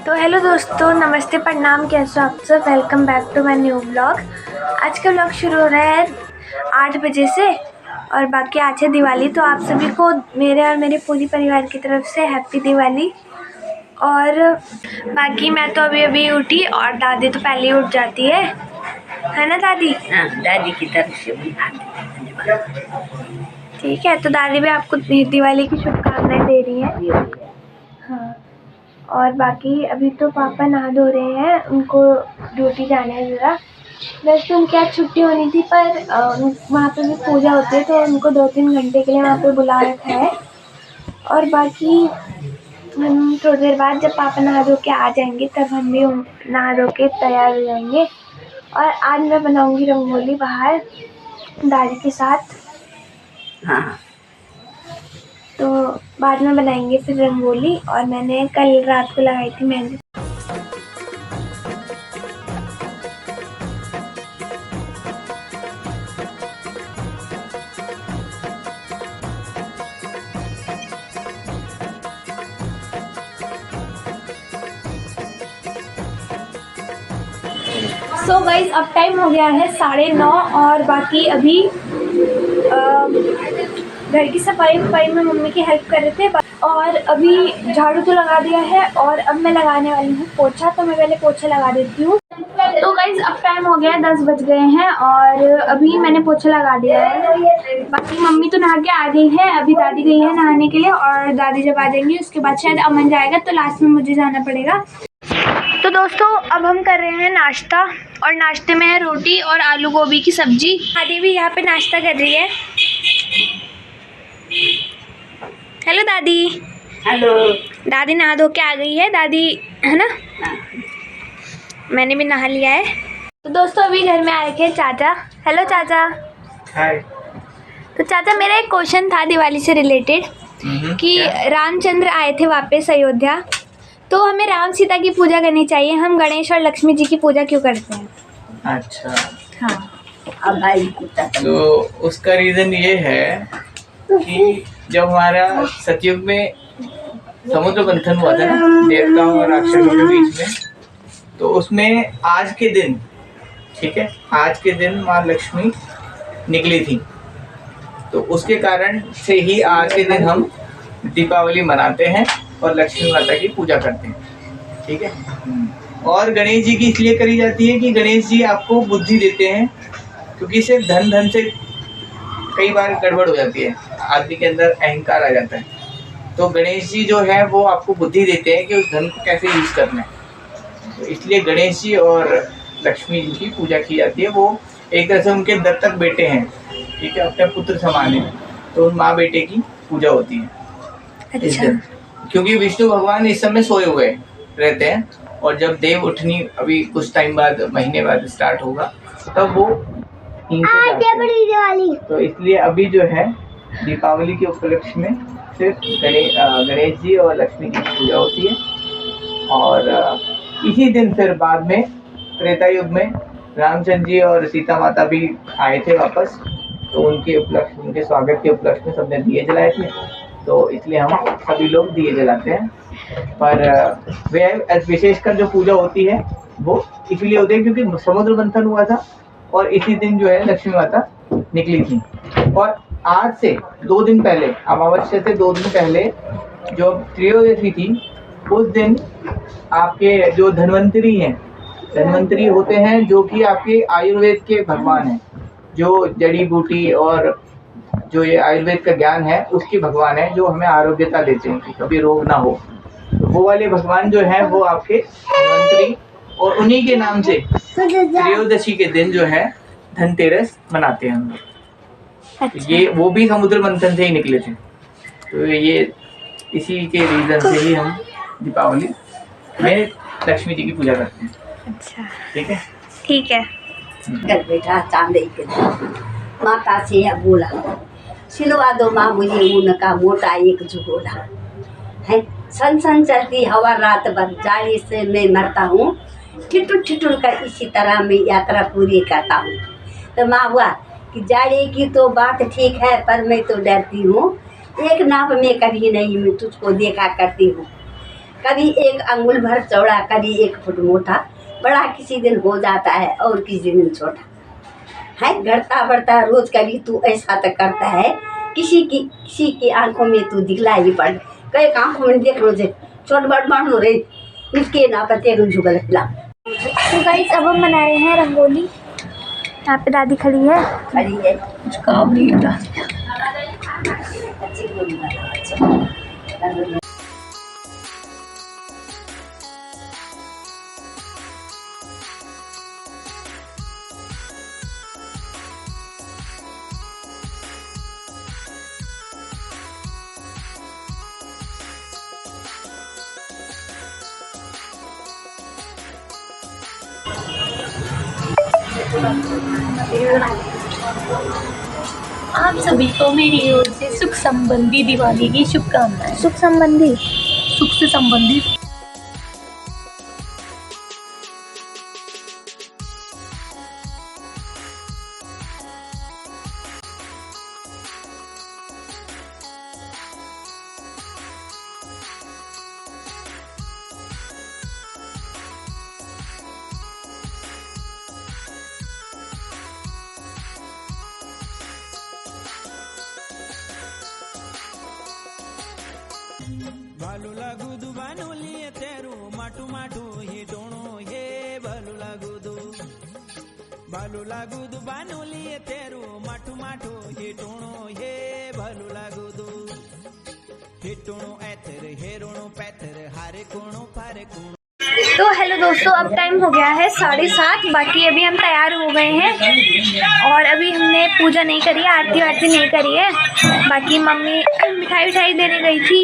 तो हेलो दोस्तों, नमस्ते, प्रणाम, कैसे हो आप सब। Welcome back to my new blog. आज का ब्लॉग शुरू हो रहा है 8 बजे से और बाकी आज है दिवाली। तो आप सभी को मेरे और मेरे पूरी परिवार की तरफ से हैप्पी दिवाली। और बाकी मैं तो अभी अभी उठी और दादी तो पहले ही उठ जाती है ना दादी? हाँ, दादी की तरफ से भी ठीक है। तो दादी भी आपको दिवाली की शुभकामनाएं दे रही हैं। हाँ, और बाकी अभी तो पापा नहा धो रहे हैं, उनको ड्यूटी जाना है ज़रा। वैसे उनकी आज छुट्टी होनी थी पर वहाँ पे भी पूजा होती है तो उनको 2-3 घंटे के लिए वहाँ पे बुला रखा है। और बाकी हम थोड़ी देर बाद जब पापा नहा धो के आ जाएंगे तब हम भी नहा धो के तैयार हो जाएंगे। और आज मैं बनाऊंगी रंगोली बाहर दादी के साथ। हाँ, तो बाद में बनाएंगे फिर रंगोली। और मैंने कल रात को लगाई थी मेहंदी। सो गाइस, अब टाइम हो गया है 9:30 और बाकी अभी घर की सफाई में मम्मी की हेल्प कर रहे थे। और अभी झाड़ू तो लगा दिया है और अब मैं लगाने वाली हूँ पोछा। तो मैं पहले पोछा लगा देती हूँ। तो गाइस, अब टाइम हो गया है 10 बज गए हैं और अभी मैंने पोछा लगा दिया है। बाकी मम्मी तो नहा के आ गई है, अभी दादी गई है नहाने के लिए। और दादी जब आ जाएंगी उसके बाद शायद अमन जाएगा तो लास्ट में मुझे जाना पड़ेगा। तो दोस्तों, अब हम कर रहे हैं नाश्ता और नाश्ते में है रोटी और आलू गोभी की सब्जी। दादी भी यहाँ पे नाश्ता कर रही है। हेलो दादी। हेलो। दादी नहा धो के आ गई है दादी, है ना? मैंने भी नहा लिया है। तो दोस्तों, अभी घर में आए थे चाचा। हेलो चाचा। हाय। तो चाचा, मेरा एक क्वेश्चन था दिवाली से रिलेटेड कि रामचंद्र आए थे वापस अयोध्या, तो हमें राम सीता की पूजा करनी चाहिए, हम गणेश और लक्ष्मी जी की पूजा क्यों करते हैं? अच्छा, हाँ। अब भाई तो उसका रीज़न ये है कि जब हमारा सतयुग में समुद्र मंथन हुआ था ना देवताओं और राक्षसों के बीच में, तो उसमें आज के दिन, ठीक है, आज के दिन माँ लक्ष्मी निकली थी। तो उसके कारण से ही आज के दिन हम दीपावली मनाते हैं और लक्ष्मी माता की पूजा करते हैं, ठीक है। और गणेश जी की इसलिए करी जाती है कि गणेश जी आपको बुद्धि देते हैं, क्योंकि सिर्फ धन से कई बार गड़बड़ हो जाती है, आदमी के अंदर अहंकार आ जाता है। तो गणेश जी जो है वो आपको बुद्धि देते हैं कि उस धन को कैसे यूज करना है। तो इसलिए गणेश जी और लक्ष्मी जी की पूजा की जाती है। वो एक तरह से उनके दत्तक बेटे हैं, ठीक है, अपने पुत्र समान है। तो उन माँ बेटे की पूजा होती है। अच्छा। क्योंकि विष्णु भगवान इस समय सोए हुए रहते हैं और जब देव उठनी अभी कुछ टाइम बाद, महीने बाद स्टार्ट होगा, तब वो तो इसलिए अभी जो है दीपावली के उपलक्ष्य में सिर्फ गणेश जी और लक्ष्मी की पूजा होती है। और इसी दिन फिर बाद में त्रेता युग में रामचंद्र जी और सीता माता भी आए थे वापस। तो उनके उपलक्ष्य, उनके स्वागत के उपलक्ष्य में सबने दिए जलाए थे। तो इसलिए हम सभी लोग दिए जलाते हैं। पर वह विशेषकर जो पूजा होती है वो इसलिए होती है क्योंकि समुद्र मंथन हुआ था और इसी दिन जो है लक्ष्मी माता निकली थी। और आज से 2 दिन पहले, अमावस्या से 2 दिन पहले जो त्रयोदशी थी, उस दिन आपके जो धन्वंतरी हैं, धन्वंतरी होते हैं जो कि आपके आयुर्वेद के भगवान हैं, जो जड़ी बूटी और जो ये आयुर्वेद का ज्ञान है उसके भगवान है, जो हमें आरोग्यता देते हैं कि कभी रोग ना हो। तो वो वाले भगवान जो हैं वो आपके धन्वंतरी, और उन्हीं के नाम से त्रयोदशी के दिन जो है धनतेरस मनाते हैं हम लोग। अच्छा। ये वो भी समुद्र मंथन से ही निकले थे। तो ये इसी के रीजन से ही हम दीपावली में लक्ष्मी जी की पूजा करते हैं। अच्छा, ठीक है। ठीक है। कर बेटा चांदे के माता से है बोला, सिलवा दो माँ मुझे ऊन का मोटा एक झोला है। सन सन चलती हवा रात भर, जाली से मैं मरता हूँ, ठिठुर ठिठुर कर इसी तरह मैं यात्रा पूरी करता हूँ। तो माँ हुआ कि जाड़े की तो बात ठीक है पर मैं तो डरती हूँ, एक नाप में कभी नहीं मैं तुझको देखा करती हूँ, कभी 1 अंगुल भर चौड़ा, कभी 1 फुट मोटा, बड़ा किसी दिन हो जाता है और किसी दिन छोटा है, घटता बढ़ता रोज कभी तू ऐसा तक करता है, किसी की आंखों में तू दिखला ही पड़, कई आंखों में देख रोजे छोट बड़ मानो रे इसके ना पते जुगल खिला। तो गाइस अब हम बना रहे हैं रंगोली। यहाँ पे दादी खड़ी है। खड़ी है कुछ काम नहीं हो रहा। अच्छी बोली बात। आप सभी को मेरी ओर से सुख संबंधी दिवाली की शुभकामनाएं। सुख संबंधी सुख से संबंधित बालू लागू दू बानोलिए तेरू माटू माटू ही टोणो हे बालू लागू दू बानोलिए तेरू माटू माटू ही टोणो हे बालू लागू दू हे टोणो एथर हेरोणो पैथर हारे कोणो फारे कोणो। तो हेलो दोस्तों, अब टाइम हो गया है 7:30। बाकी अभी हम तैयार हो गए हैं और अभी हमने पूजा नहीं करी है, आरती वारती नहीं करी है। बाकी मम्मी मिठाई उठाई देने गई थी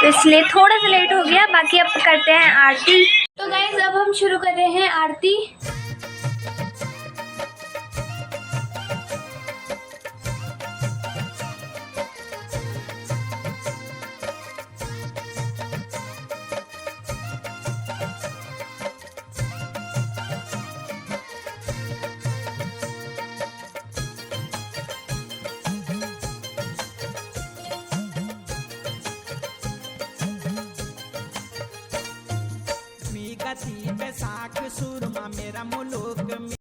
तो इसलिए थोड़ा सा लेट हो गया। बाकी अब करते हैं आरती। तो गाइस अब हम शुरू कर रहे हैं आरती। मी गति पे साख सुरमा मेरा मुलुक में